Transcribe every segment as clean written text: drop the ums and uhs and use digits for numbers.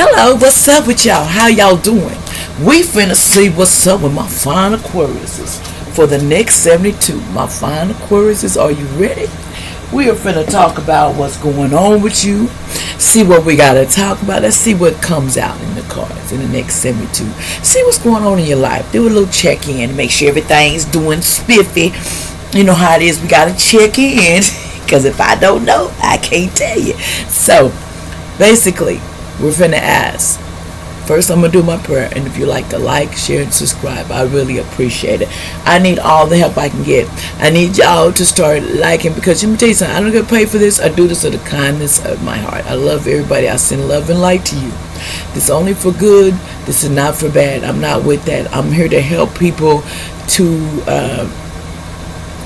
Hello, what's up with y'all? How y'all doing? We finna see what's up with my fine Aquariuses for the next 72. My fine Aquariuses, are you ready? We are finna talk about what's going on with you. See what we gotta talk about. Let's see what comes out in the cards in the next 72. See what's going on in your life. Do a little check-in. Make sure everything's doing spiffy. You know how it is. We gotta check in. Because if I don't know, I can't tell you. So, basically, we're finna ask. First, I'm going to do my prayer. And if you like to like, share, and subscribe, I really appreciate it. I need all the help I can get. I need y'all to start liking. Because let me tell you something. I don't get paid for this. I do this out of the kindness of my heart. I love everybody. I send love and light to you. This is only for good. This is not for bad. I'm not with that. I'm here to help people to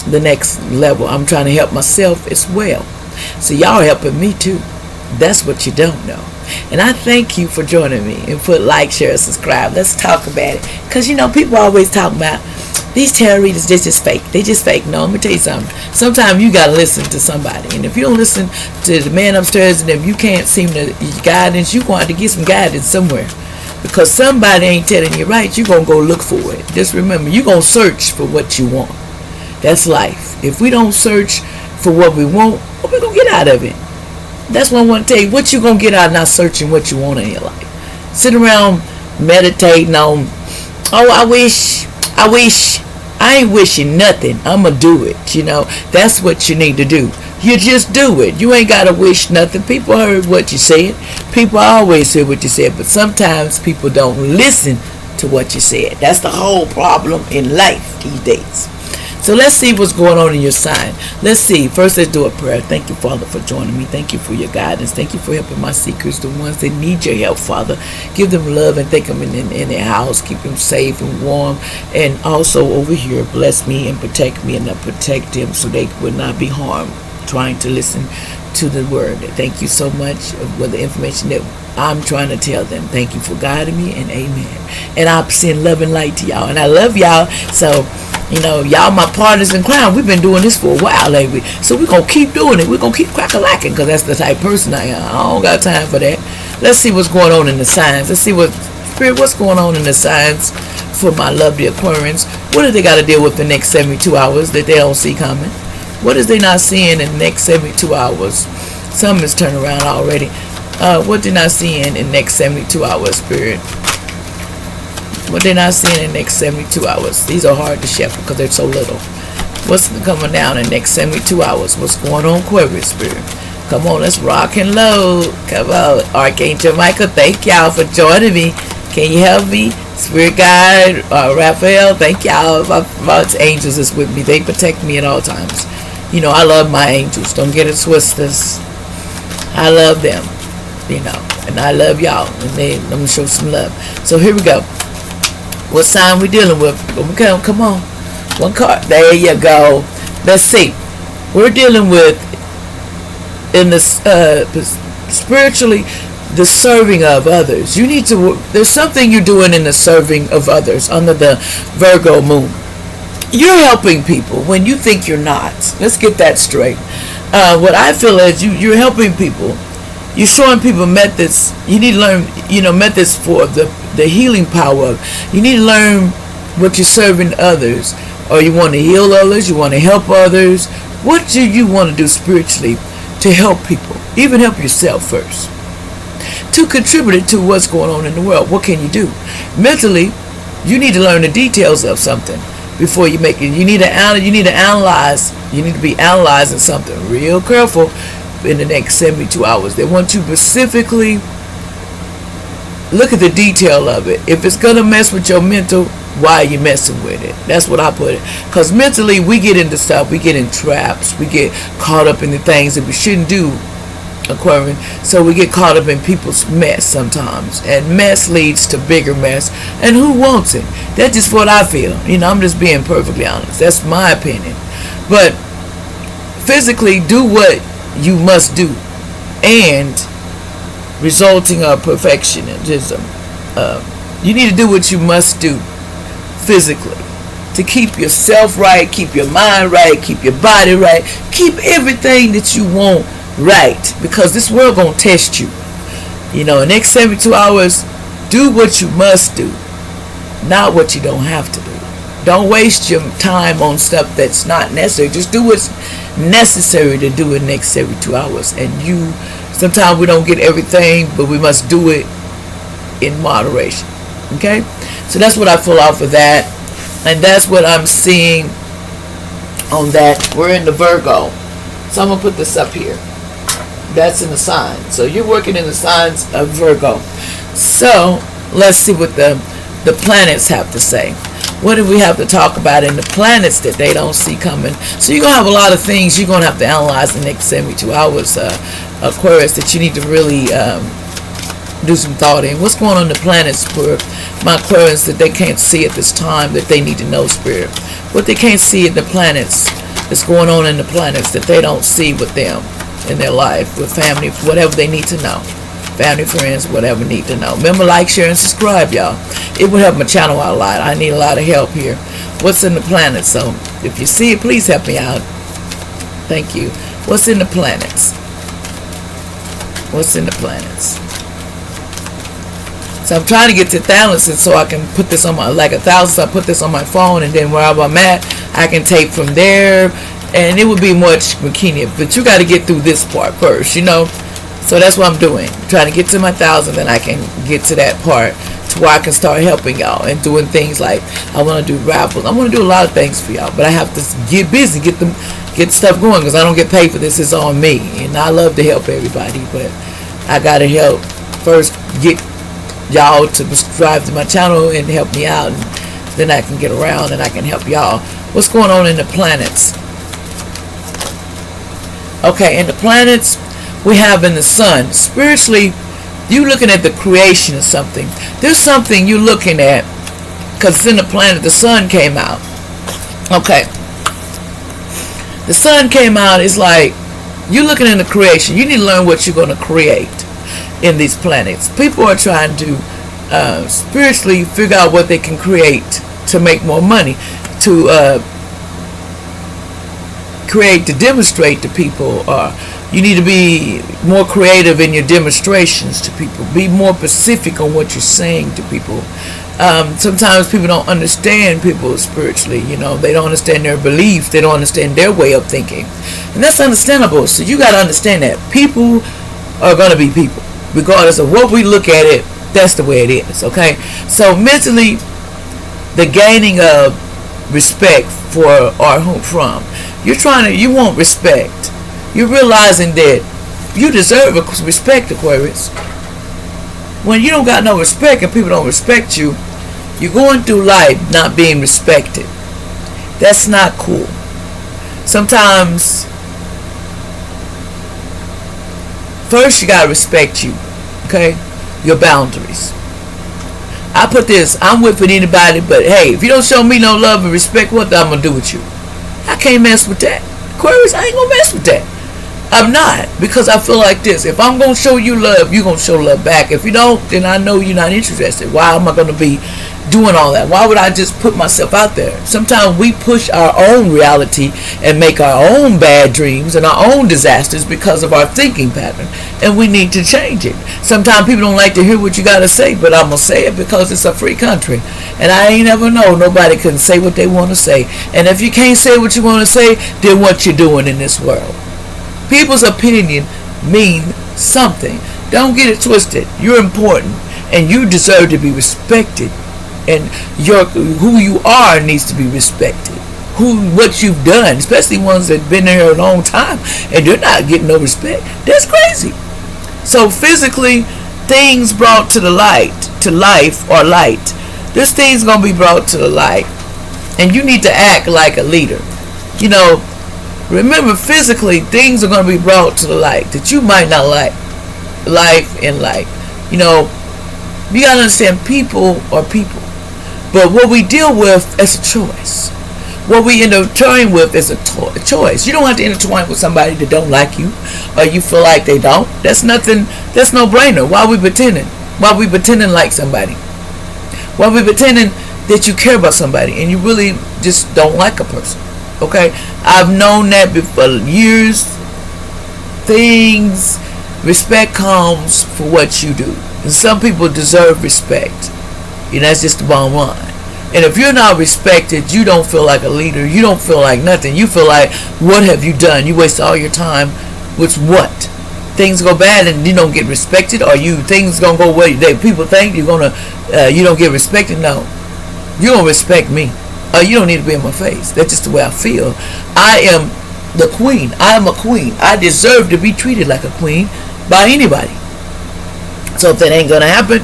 the next level. I'm trying to help myself as well. So y'all helping me too. That's what you don't know. And I thank you for joining me. And put like, share, subscribe. Let's talk about it. Because, you know, people always talk about these tarot readers, they're just fake. They just fake. No, let me tell you something. Sometimes you got to listen to somebody. And if you don't listen to the man upstairs and if you can't seem to guidance, you're going to have to get some guidance somewhere. Because somebody ain't telling you right, you're going to go look for it. Just remember, you're going to search for what you want. That's life. If we don't search for what we want, what we going to get out of it? That's what I want to tell you. What you going to get out of not searching what you want in your life? Sit around meditating on, oh, I wish. I ain't wishing nothing. I'm going to do it. You know, that's what you need to do. You just do it. You ain't got to wish nothing. People heard what you said. People always hear what you said. But sometimes people don't listen to what you said. That's the whole problem in life these days. So let's see what's going on in your sign. Let's see. First, let's do a prayer. Thank you, Father, for joining me. Thank you for your guidance. Thank you for helping my seekers, the ones that need your help, Father. Give them love and take them in their house. Keep them safe and warm. And also over here, bless me and protect me and protect them so they will not be harmed trying to listen to the word. Thank you so much for the information that I'm trying to tell them. Thank you for guiding me, and amen. And I send love and light to y'all. And I love y'all. So, you know, y'all my partners in crime. We've been doing this for a while lately. So we're going to keep doing it. We're going to keep crack-a-lacking because that's the type of person I am. I don't got time for that. Let's see what's going on in the signs. Let's see what's going on in the signs for my lovely Aquarians. What do they got to deal with the next 72 hours that they don't see coming? What is they not seeing in the next 72 hours? Some is turned around already. What they not seeing in the next 72 hours, Spirit? What they're not seeing in the next 72 hours. These are hard to shepherd because they're so little. What's coming down in the next 72 hours? What's going on, Aquarius, Spirit? Come on, let's rock and load. Come on, Archangel Michael, thank y'all for joining me. Can you help me? Spirit Guide, Raphael, thank y'all. My angels is with me. They protect me at all times. You know, I love my angels. Don't get it twisted. I love them, you know, and I love y'all. And I'm going to show some love. So here we go. What sign we dealing with? Come on. One card. There you go. Let's see. We're dealing with, in the spiritually, the serving of others. You need to, there's something you're doing in the serving of others under the Virgo moon. You're helping people when you think you're not. Let's get that straight. What I feel is you're helping people. You're showing people methods. You need to learn, you know, methods for the healing power. You need to learn what you're serving others. Or you want to heal others. You want to help others. What do you want to do spiritually to help people? Even help yourself first. To contribute to what's going on in the world. What can you do? Mentally, you need to learn the details of something before you make it. You need to analyze. You need to be analyzing something real careful in the next 72 hours. They want you specifically look at the detail of it. If it's going to mess with your mental, why are you messing with it? That's what I put it. Because mentally, we get into stuff. We get in traps. We get caught up in the things that we shouldn't do, Aquarian. So we get caught up in people's mess sometimes. And mess leads to bigger mess. And who wants it? That's just what I feel. You know, I'm just being perfectly honest. That's my opinion. But physically, do what you must do. And resulting of perfectionism. You need to do what you must do physically to keep yourself right, keep your mind right, keep your body right, keep everything that you want right, because this world gonna test you. The next 72 hours, do what you must do, not what you don't have to do. Don't waste your time on stuff that's not necessary. Just do what's necessary to do in the next 72 hours. And sometimes we don't get everything, but we must do it in moderation. Okay? So that's what I pull off of that. And that's what I'm seeing on that. We're in the Virgo. So I'm going to put this up here. That's in the sign. So you're working in the signs of Virgo. So let's see what the planets have to say. What do we have to talk about in the planets that they don't see coming? So you're going to have a lot of things you're going to have to analyze in the next 72 hours, Aquarius, that you need to really do some thought in. What's going on in the planets for my Aquarius that they can't see at this time, that they need to know, Spirit? What they can't see in the planets, that's going on in the planets that they don't see with them in their life, with family, whatever they need to know. Family, friends, whatever need to know. Remember, like, share, and subscribe, y'all. It would help my channel out a lot. I need a lot of help here. What's in the planets? So if you see it, please help me out. Thank you. What's in the planets? What's in the planets? So I'm trying to get to Thalamus so I can put this on my, like 1,000, so I put this on my phone, and then wherever I'm at, I can tape from there, and it would be much more convenient. But you got to get through this part first, So that's what I'm doing. I'm trying to get to my 1,000, then I can get to that part to where I can start helping y'all and doing things like I want to do raffles. I want to do a lot of things for y'all, but I have to get busy, get stuff going, because I don't get paid for this. It's on me, and I love to help everybody, but I got to help first, get y'all to subscribe to my channel and help me out, and then I can get around and I can help y'all. What's going on in the planets? Okay, in the planets, we have in the sun. Spiritually, you looking at the creation of something. There's something you're looking at, because it's in the planet. The sun came out. Okay. The sun came out. It's like you're looking in the creation. You need to learn what you're going to create in these planets. People are trying to spiritually figure out what they can create to make more money, to create, to demonstrate to people. You need to be more creative in your demonstrations to people. Be more specific on what you're saying to people. Sometimes people don't understand people spiritually. They don't understand their beliefs. They don't understand their way of thinking. And that's understandable. So you got to understand that. People are going to be people. Regardless of what we look at it, that's the way it is. Okay? So mentally, the gaining of respect for or from. You want respect. You're realizing that you deserve respect, Aquarius. When you don't got no respect and people don't respect you, you're going through life not being respected. That's not cool. Sometimes, first you gotta respect you, okay? Your boundaries. I put this, I'm with anybody, but hey, if you don't show me no love and respect, what I'm gonna do with you? I can't mess with that. Aquarius, I ain't gonna mess with that. I'm not, because I feel like this. If I'm going to show you love, you're going to show love back. If you don't, then I know you're not interested. Why am I going to be doing all that? Why would I just put myself out there? Sometimes we push our own reality and make our own bad dreams and our own disasters because of our thinking pattern, and we need to change it. Sometimes people don't like to hear what you got to say, but I'm going to say it because it's a free country, and I ain't never know nobody can say what they want to say. And if you can't say what you want to say, then what you're doing in this world. People's opinion means something. Don't get it twisted. You're important, and you deserve to be respected. And who you are needs to be respected. What you've done, especially ones that've been there a long time, and they're not getting no respect. That's crazy. So physically, things brought to the light, to life or light. This thing's gonna be brought to the light, and you need to act like a leader. Remember, physically, things are going to be brought to the light that you might not like. Life and light. You got to understand, people are people. But what we deal with is a choice. What we intertwine with is a choice. You don't have to intertwine with somebody that don't like you, or you feel like they don't. That's nothing. That's no brainer. Why are we pretending? Why are we pretending like somebody? Why are we pretending that you care about somebody and you really just don't like a person? Okay, I've known that for years. Things Respect comes for what you do. And some people deserve respect. And that's just the bottom line. And if you're not respected, you don't feel like a leader. You don't feel like nothing. You feel like, what have you done? You waste all your time with what? Things go bad and you don't get respected, or things gonna go away. People think you don't get respected. No, you don't respect me. You don't need to be in my face. That's just the way I feel. I am the queen. I am a queen. I deserve to be treated like a queen by anybody. So if that ain't gonna happen,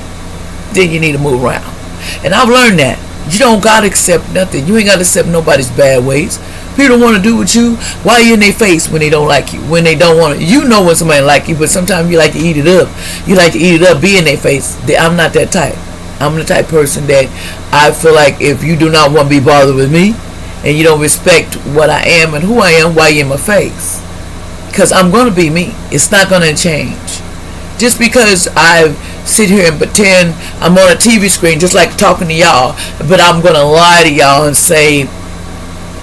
then you need to move around. And I've learned that. You don't gotta accept nothing. You ain't gotta accept nobody's bad ways. People don't want to do with you. Why are you in their face when they don't like you? When they don't want to. You know when somebody like you, but sometimes you like to eat it up. You like to eat it up, be in their face. I'm not that type. I'm the type of person that I feel like if you do not want to be bothered with me, and you don't respect what I am and who I am, why are you in my face? Because I'm going to be me. It's not going to change. Just because I sit here and pretend I'm on a TV screen just like talking to y'all, but I'm going to lie to y'all and say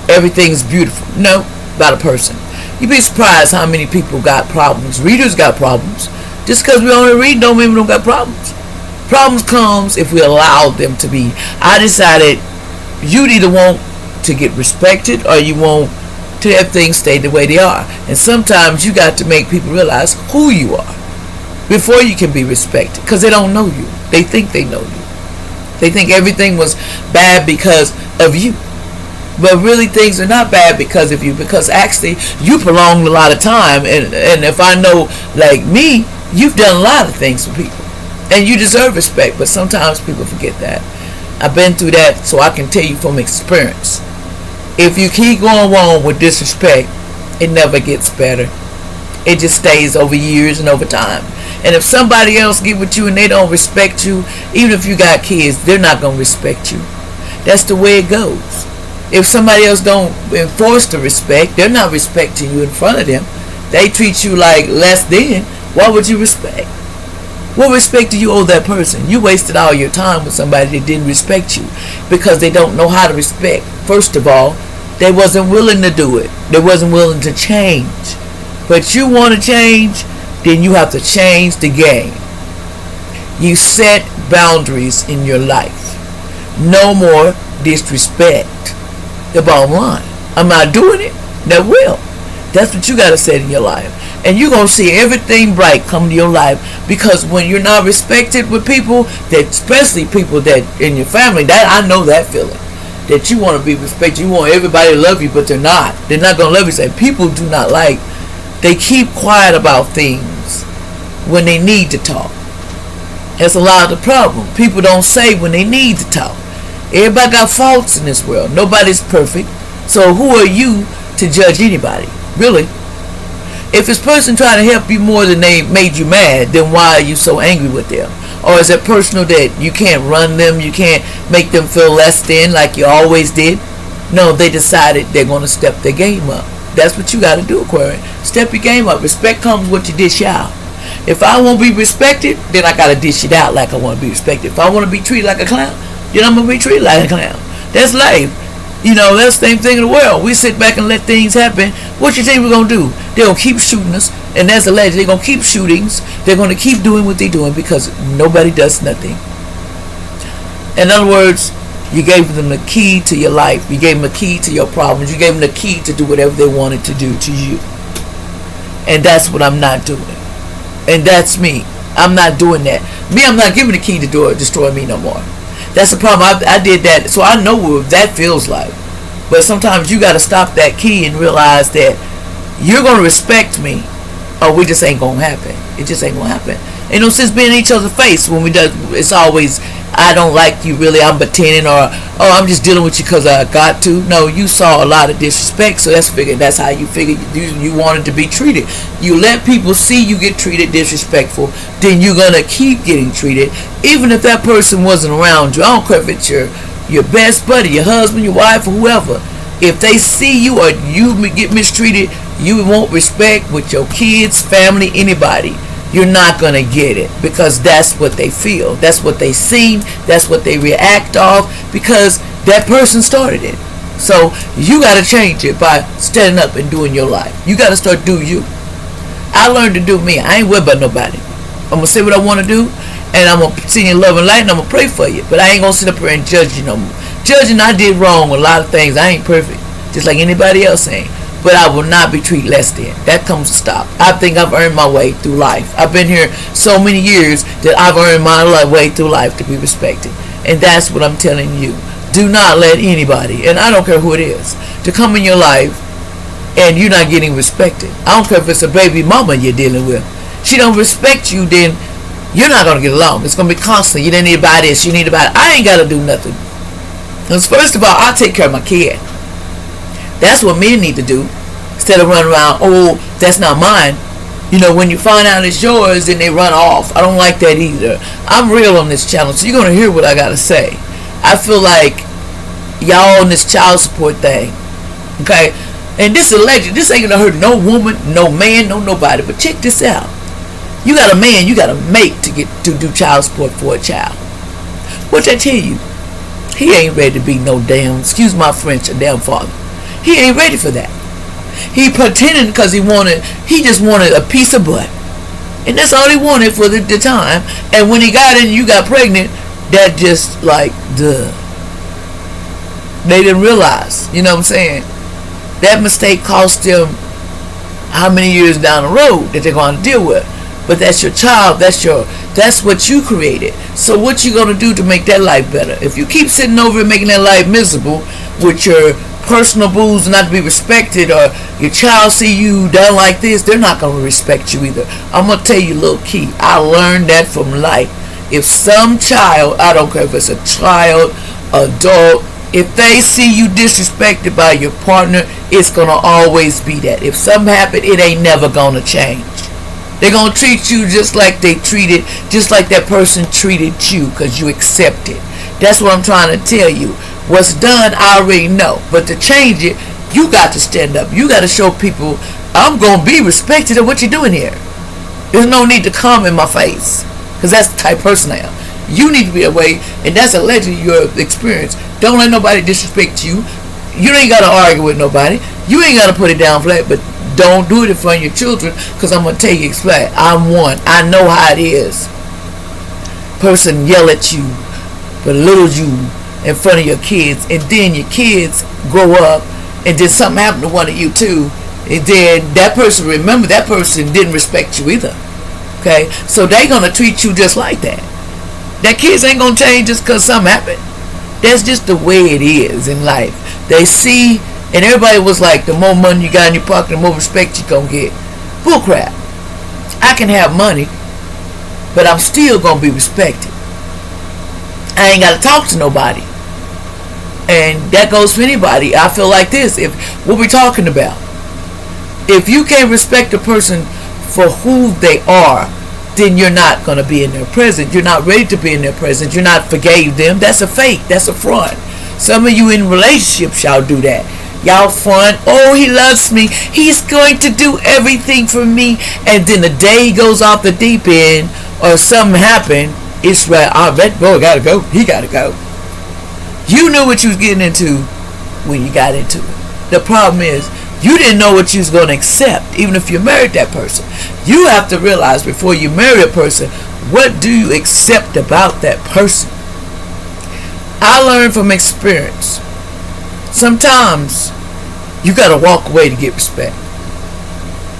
everything's beautiful. No, about a person. You'd be surprised how many people got problems. Readers got problems. Just because we only read don't mean we don't got problems. Problems comes if we allow them to be. I decided you either want to get respected or you want to have things stay the way they are. And sometimes you got to make people realize who you are before you can be respected, because they don't know you. They think they know you. They think everything was bad because of you. But really things are not bad because of you, because actually you prolonged a lot of time, and if I know, like me, you've done a lot of things for people and you deserve respect. But sometimes people forget that. I've been through that, so I can tell you from experience, if you keep going on with disrespect, it never gets better. It just stays over years and over time. And if somebody else get with you and they don't respect you, even if you got kids, they're not going to respect you. That's the way it goes. If somebody else don't enforce the respect, they're not respecting you in front of them. They treat you like less than. Why would you respect? What respect do you owe that person? You wasted all your time with somebody that didn't respect you because they don't know how to respect. First of all, they wasn't willing to do it. They wasn't willing to change. But you want to change, then you have to change the game. You set boundaries in your life. No more disrespect. The bottom line. I'm not doing it. Never will. That's what you got to set in your life. And you're going to see everything bright come to your life, because when you're not respected with people, that especially people that in your family, that I know that feeling. That you want to be respected. You want everybody to love you, but they're not. They're not going to love you. So people do not like. They keep quiet about things when they need to talk. That's a lot of the problem. People don't say when they need to talk. Everybody got faults in this world. Nobody's perfect. So who are you to judge anybody? Really? If this person trying to help you more than they made you mad, then why are you so angry with them? Or is it personal that you can't run them, you can't make them feel less than like you always did? No, they decided they're going to step their game up. That's what you got to do, Aquarius. Step your game up. Respect comes with you dish out. If I want to be respected, then I got to dish it out like I want to be respected. If I want to be treated like a clown, then I'm going to be treated like a clown. That's life. You know, that's the same thing in the world. We sit back and let things happen. What you think we're going to do? They're going to keep shooting us. And that's alleged. They're going to keep shootings. They're going to keep doing what they're doing because nobody does nothing. In other words, you gave them the key to your life. You gave them the key to your problems. You gave them the key to do whatever they wanted to do to you. And that's what I'm not doing. And that's me. I'm not doing that. Me, I'm not giving the key to destroy me no more. That's the problem. I did that, so I know what that feels like. But sometimes you got to stop that key and realize that you're going to respect me, or we just ain't going to happen. It just ain't going to happen. Ain't no sense being in each other's face when we do. It's always, I don't like you really, I'm pretending, or oh, I'm just dealing with you because I got to. No, you saw a lot of disrespect, so that's how you figured you wanted to be treated. You let people see you get treated disrespectful, then you're going to keep getting treated, even if that person wasn't around you. I don't care if it's your best buddy, your husband, your wife, or whoever. If they see you or you get mistreated, you won't respect with your kids, family, anybody. You're not going to get it because that's what they feel. That's what they see. That's what they react off because that person started it. So you got to change it by standing up and doing your life. You got to start doing you. I learned to do me. I ain't worried about nobody. I'm gonna say what I want to do, and I'm gonna see you in love and light, and I'm gonna pray for you. But I ain't gonna sit up here and judge you no more. Judging, I did wrong with a lot of things. I ain't perfect, just like anybody else ain't. But I will not be treated less than. That comes to stop. I think I've earned my way through life. I've been here so many years that I've earned my way through life to be respected. And that's what I'm telling you. Do not let anybody, and I don't care who it is, to come in your life and you're not getting respected. I don't care if it's a baby mama you're dealing with. She don't respect you, then you're not going to get along. It's going to be constant. You didn't need to buy this. You need to buy that. I ain't got to do nothing. Because first of all, I'll take care of my kid. That's what men need to do. Instead of running around, oh, that's not mine. You know, when you find out it's yours, then they run off. I don't like that either. I'm real on this channel, so you're going to hear what I got to say. I feel like y'all on this child support thing. Okay? And this is alleged. This ain't going to hurt no woman, no man, no nobody. But check this out. You got a man you got to make to get to do child support for a child. What I tell you? He ain't ready to be no damn, excuse my French, a damn father. He ain't ready for that. He pretending because he just wanted a piece of butt. And that's all he wanted for the time. And when he got in, you got pregnant, that just like, duh. They didn't realize, you know what I'm saying? That mistake cost them how many years down the road that they're going to deal with. But that's your child, that's what you created. So what you gonna do to make that life better? If you keep sitting over and making that life miserable with your personal booze not to be respected, or your child see you done like this, they're not gonna respect you either. I'm gonna tell you a little key. I learned that from life. If some child, I don't care if it's a child, adult, if they see you disrespected by your partner, it's gonna always be that. If something happen, it ain't never gonna change. They're going to treat you just like that person treated you, because you accept it. That's what I'm trying to tell you. What's done, I already know. But to change it, you got to stand up. You got to show people, I'm going to be respected of what you're doing here. There's no need to come in my face, because that's the type of person I am. You need to be away, and that's allegedly your experience. Don't let nobody disrespect you. You ain't got to argue with nobody. You ain't got to put it down flat, but don't do it in front of your children, because I'm going to tell you flat. I'm one. I know how it is. Person yell at you, belittle you in front of your kids, and then your kids grow up, and then something happened to one of you too, and then that person, remember, that person didn't respect you either. Okay? So they going to treat you just like that. That kids ain't going to change just because something happened. That's just the way it is in life. They see. And everybody was like, the more money you got in your pocket, the more respect you're going to get. Bullcrap. I can have money, but I'm still going to be respected. I ain't got to talk to nobody. And that goes for anybody. I feel like this. If what we're talking about, if you can't respect a person for who they are, then you're not going to be in their presence. You're not ready to be in their presence. You're not forgave them. That's a fake. That's a fraud. Some of you in relationships, y'all do that. Y'all front, oh, he loves me, he's going to do everything for me, and then the day he goes off the deep end, or something happened, it's right, that boy gotta go, he gotta go. You knew what you was getting into when you got into it. The problem is, you didn't know what you was going to accept, even if you married that person. You have to realize before you marry a person, what do you accept about that person? I learned from experience. Sometimes you got to walk away to get respect,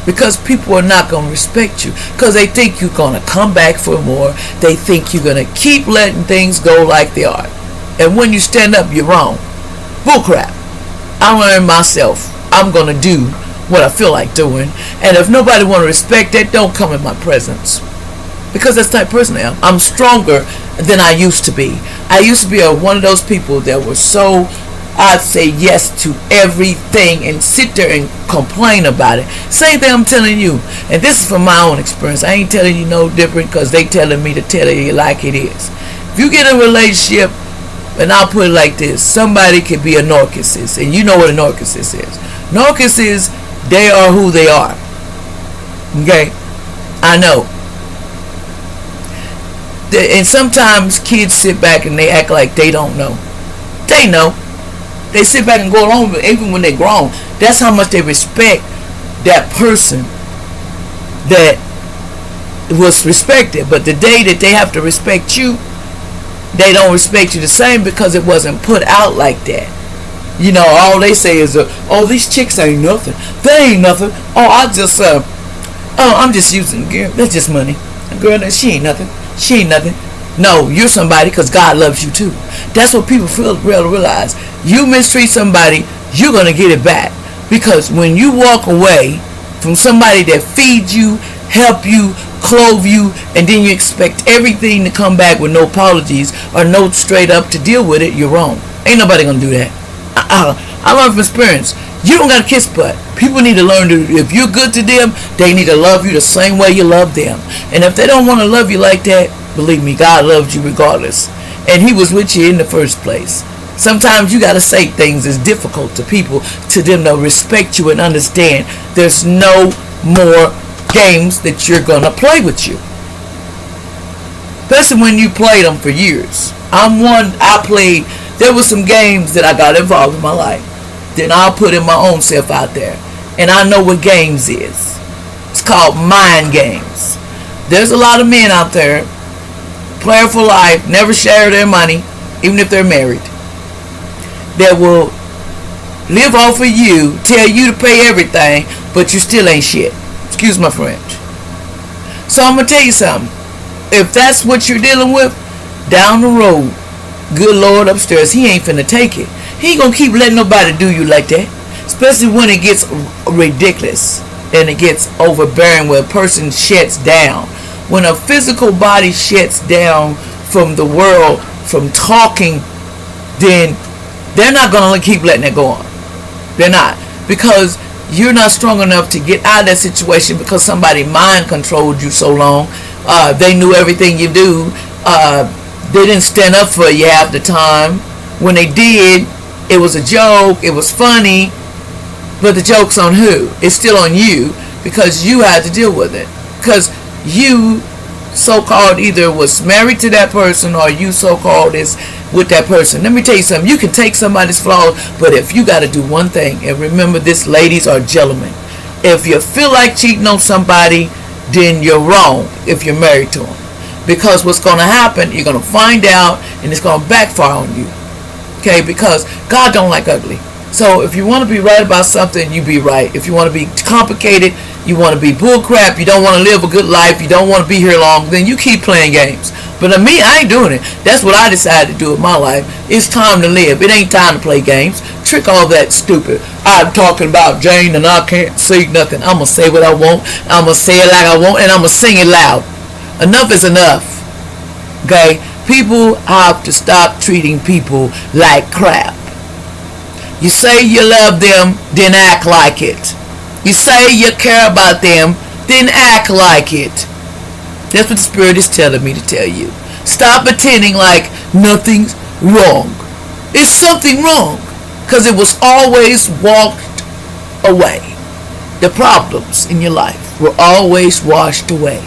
because people are not going to respect you, because they think you're going to come back for more. They think you're going to keep letting things go like they are, and when you stand up, you're wrong. Bullcrap. I learned myself, I'm going to do what I feel like doing, and if nobody want to respect that, don't come in my presence, because that's the type of person I am. I'm stronger than I used to be. I used to be one of those people that were so, I'd say yes to everything and sit there and complain about it. Same thing I'm telling you. And this is from my own experience. I ain't telling you no different, because they telling me to tell you like it is. If you get in a relationship, and I'll put it like this, somebody could be a narcissist, and you know what a narcissist is. Narcissists, they are who they are. Okay? I know. And sometimes kids sit back and they act like they don't know. They know. They sit back and go along with it, even when they're grown. That's how much they respect that person that was respected. But the day that they have to respect you, they don't respect you the same because it wasn't put out like that. You know, all they say is, oh, these chicks ain't nothing. They ain't nothing. Oh, I'm just using, girl. That's just money. Girl, she ain't nothing. She ain't nothing. No, you're somebody because God loves you too. That's what people realize. You mistreat somebody, you're going to get it back. Because when you walk away from somebody that feeds you, help you, clothe you, and then you expect everything to come back with no apologies or no straight up to deal with it, you're wrong. Ain't nobody going to do that. I learned from experience. You don't got to kiss butt. People need to learn to, if you're good to them, they need to love you the same way you love them. And if they don't want to love you like that, believe me, God loves you regardless. And he was with you in the first place. Sometimes you got to say things that's difficult to people, to them to respect you and understand there's no more games that you're going to play with you. Especially when you played them for years. There were some games that I got involved in my life. Then I'll put in my own self out there. And I know what games is. It's called mind games. There's a lot of men out there playing for life, never share their money, even if they're married, that will live off of you, tell you to pay everything, but you still ain't shit. Excuse my French. So I'm going to tell you something. If that's what you're dealing with, down the road, good Lord upstairs, he ain't finna take it. He ain't gonna keep letting nobody do you like that. Especially when it gets ridiculous and it gets overbearing, where a person shuts down. When a physical body shuts down from the world, from talking, then they're not gonna keep letting it go on. They're not. Because you're not strong enough to get out of that situation because somebody mind controlled you so long. They knew everything you do. They didn't stand up for you half the time. When they did, it was a joke. It was funny. But the joke's on who? It's still on you because you had to deal with it. Because you so-called either was married to that person or you so-called is with that person. Let me tell you something. You can take somebody's flaws, but if you got to do one thing, and remember this, ladies or gentlemen, if you feel like cheating on somebody, then you're wrong if you're married to them. Because what's going to happen, you're going to find out, and it's going to backfire on you. Okay, because God don't like ugly. So if you want to be right about something, you be right. If you want to be complicated, you want to be bullcrap, you don't want to live a good life, you don't want to be here long, then you keep playing games. But me, I ain't doing it. That's what I decided to do with my life. It's time to live. It ain't time to play games. Trick all that stupid. I'm talking about Jane and I can't say nothing. I'm going to say what I want. I'm going to say it like I want, and I'm going to sing it loud. Enough is enough. Okay? People have to stop treating people like crap. You say you love them, then act like it. You say you care about them, then act like it. That's what the Spirit is telling me to tell you. Stop pretending like nothing's wrong. It's something wrong. Because it was always walked away. The problems in your life were always washed away.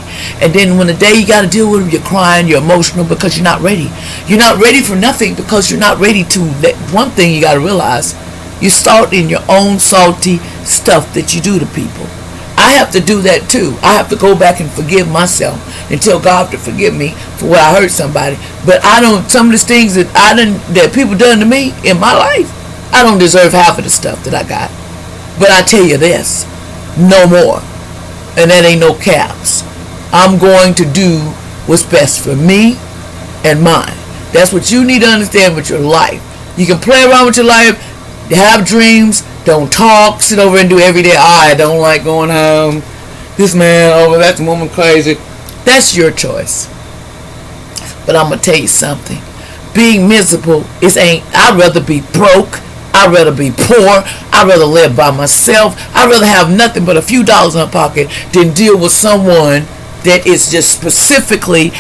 And then when the day you got to deal with them, you're crying, you're emotional because you're not ready. You're not ready for nothing because you're not ready to let. One thing you got to realize, you salt in your own salty stuff that you do to people. I have to do that too. I have to go back and forgive myself and tell God to forgive me for where I hurt somebody. But some of the things that people done to me in my life, I don't deserve half of the stuff that I got. But I tell you this, no more. And that ain't no caps. I'm going to do what's best for me and mine. That's what you need to understand with your life. You can play around with your life, have dreams, don't talk, sit over and do every day. I don't like going home. This man over, that woman crazy. That's your choice. But I'm going to tell you something. Being miserable I'd rather be broke. I'd rather be poor. I'd rather live by myself. I'd rather have nothing but a few dollars in my pocket than deal with someone that is just specifically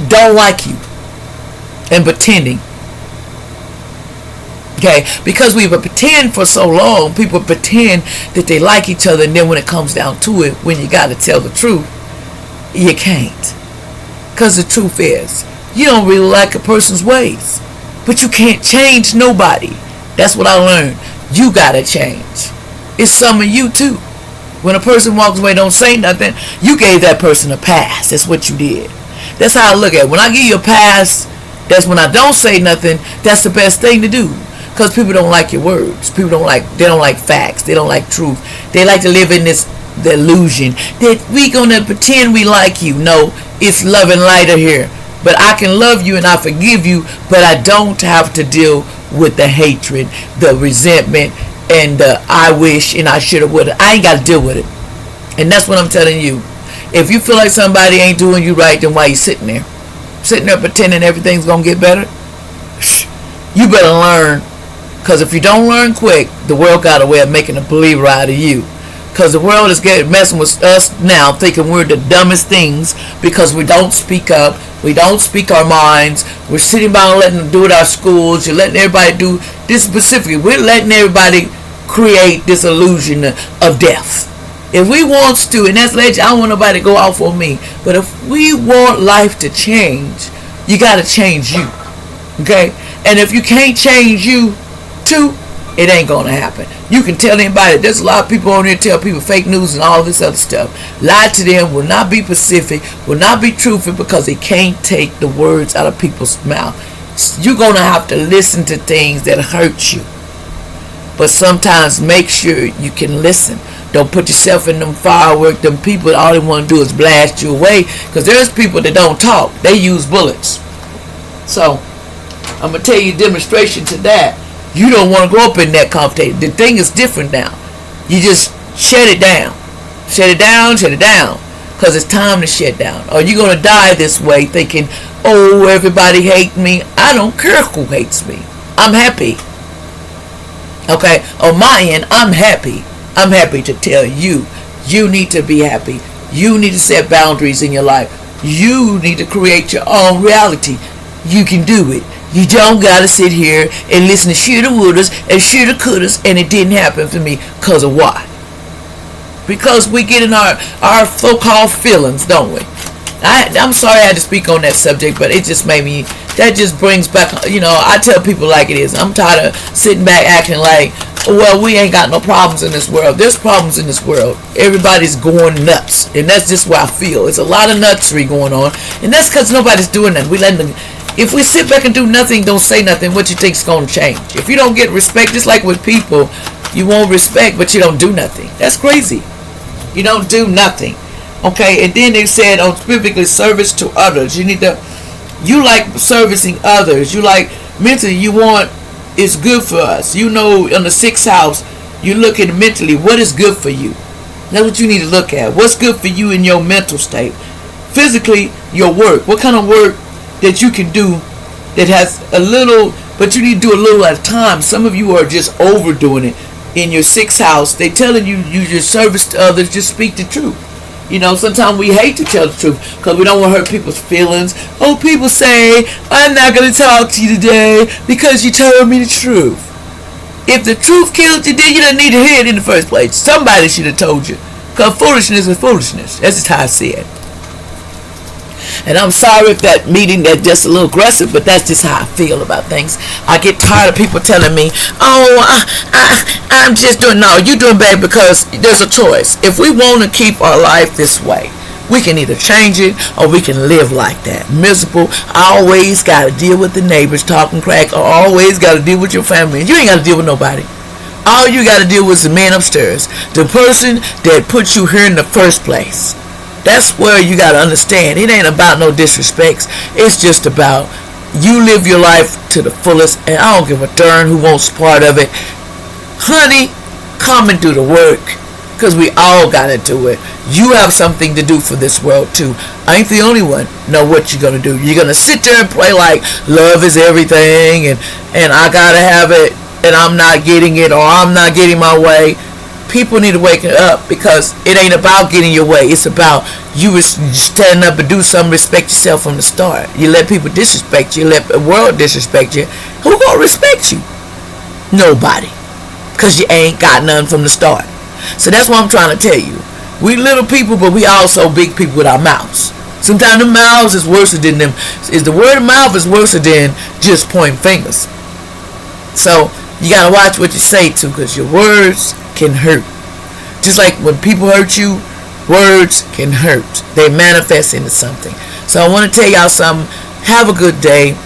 don't like you and pretending. Okay, because we would pretend for so long, people pretend that they like each other, and then when it comes down to it, when you got to tell the truth, you can't. Because the truth is, you don't really like a person's ways, but you can't change nobody. That's what I learned. You got to change. It's some of you too. When a person walks away, don't say nothing, you gave that person a pass. That's what you did. That's how I look at it. When I give you a pass, that's when I don't say nothing. That's the best thing to do. Because people don't like your words. They don't like facts. They don't like truth. They like to live in this the illusion that we gonna pretend we like you. No, it's love and lighter here. But I can love you and I forgive you, but I don't have to deal with the hatred, the resentment, and the I wish and I should have would have. I ain't got to deal with it. And that's what I'm telling you. If you feel like somebody ain't doing you right, then why you sitting there? Sitting there pretending everything's gonna get better? You better learn. Because if you don't learn quick, the world got a way of making a believer out of you. Because the world is messing with us now, thinking we're the dumbest things because we don't speak up. We don't speak our minds. We're sitting by and letting them do it at our schools. You're letting everybody do this specifically. We're letting everybody create this illusion of death. If we want to, and that's legend, I don't want nobody to go off on me. But if we want life to change, you got to change you. Okay? And if you can't change you, too, it ain't gonna happen. You can tell anybody. There's a lot of people on here tell people fake news and all this other stuff. Lie to them, will not be specific, will not be truthful because they can't take the words out of people's mouth. You're gonna have to listen to things that hurt you. But sometimes make sure you can listen. Don't put yourself in them fireworks. Them people, all they want to do is blast you away. Because there's people that don't talk. They use bullets. So, I'm going to tell you a demonstration to that. You don't want to go up in that confrontation. The thing is different now. You just shut it down. Shut it down, shut it down. Because it's time to shut down. Or you're going to die this way thinking, oh, everybody hates me. I don't care who hates me. I'm happy. Okay? On my end, I'm happy. I'm happy to tell you. You need to be happy. You need to set boundaries in your life. You need to create your own reality. You can do it. You don't gotta sit here and listen to shoulda wouldas and shoulda couldas and it didn't happen for me. Cause of why? Because we get in our so-called feelings, don't we? I'm sorry I had to speak on that subject, but it just made me, that just brings back, I tell people like it is. I'm tired of sitting back acting like, well, we ain't got no problems in this world. There's problems in this world. Everybody's going nuts. And that's just what I feel. It's a lot of nutsery going on. And that's because nobody's doing that. If we sit back and do nothing, don't say nothing, what you think's going to change? If you don't get respect, just like with people, you want respect, but you don't do nothing. That's crazy. You don't do nothing. Okay, and then they said, specifically service to others. You like servicing others. You like mentally, it's good for us. In the 6th house, you look at mentally, what is good for you? That's what you need to look at. What's good for you in your mental state? Physically, your work. What kind of work that you can do that has a little, but you need to do a little at a time. Some of you are just overdoing it. In your 6th house, they telling you use your service to others, just speak the truth. Sometimes we hate to tell the truth because we don't want to hurt people's feelings. Oh, people say, I'm not going to talk to you today because you told me the truth. If the truth killed you, then you didn't need to hear it in the first place. Somebody should have told you. Because foolishness is foolishness. That's just how I see it. And I'm sorry if that meeting that's just a little aggressive, but that's just how I feel about things. I get tired of people telling me, oh, I'm just doing, no, you're doing bad because there's a choice. If we want to keep our life this way, we can either change it or we can live like that. Miserable. Always got to deal with the neighbors talking crack, or always got to deal with your family. You ain't got to deal with nobody. All you got to deal with is the man upstairs, the person that put you here in the first place. That's where you got to understand. It ain't about no disrespects. It's just about you live your life to the fullest, and I don't give a darn who wants part of it. Honey, come and do the work, because we all got to do it. You have something to do for this world too. I ain't the only one. Know what you're going to do. You're going to sit there and play like love is everything, and I got to have it, and I'm not getting it, or I'm not getting my way. People need to wake up, because it ain't about getting your way. It's about you standing up and do something, respect yourself from the start. You let people disrespect you, let the world disrespect you. Who gonna respect you? Nobody. Because you ain't got none from the start. So that's what I'm trying to tell you. We little people, but we also big people with our mouths. Sometimes the mouths is worse than them. The word of mouth is worse than just pointing fingers. So you gotta watch what you say too, because your words can hurt. Just like when people hurt you, words can hurt. They manifest into something. So I want to tell y'all something. Have a good day.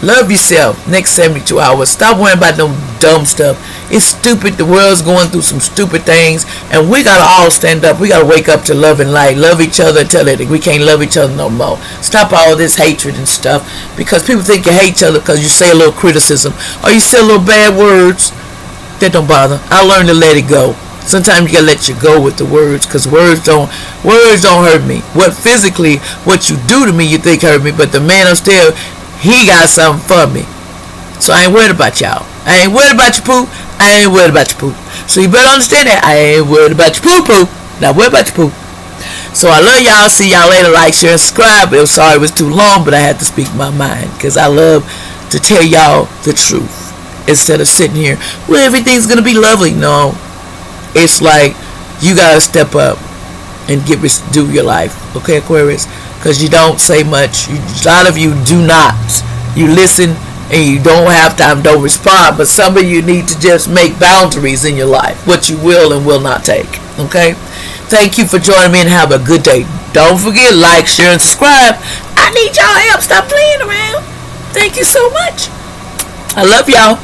Love yourself. Next 72 hours. Stop worrying about no dumb stuff. It's stupid. The world's going through some stupid things. And we got to all stand up. We got to wake up to love and light. Love each other until we can't love each other no more. Stop all this hatred and stuff. Because people think you hate each other because you say a little criticism. Or you say a little bad words. That don't bother. I learned to let it go. Sometimes you gotta let you go with the words, because words don't hurt me. What you do to me, you think hurt me, but the man upstairs, he got something for me. So I ain't worried about y'all. I ain't worried about your poop. I ain't worried about your poop. So you better understand that. I ain't worried about your poop. Not worried about your poop. So I love y'all. See y'all later. Like, share, and subscribe. I'm sorry it was too long, but I had to speak my mind, because I love to tell y'all the truth instead of sitting here, well, everything's gonna be lovely. No. It's like you gotta step up and do your life, okay, Aquarius? Because you don't say much. A lot of you do not. You listen and you don't have time, don't respond. But some of you need to just make boundaries in your life, what you will and will not take, okay? Thank you for joining me and have a good day. Don't forget, like, share, and subscribe. I need y'all help. Stop playing around. Thank you so much. I love y'all.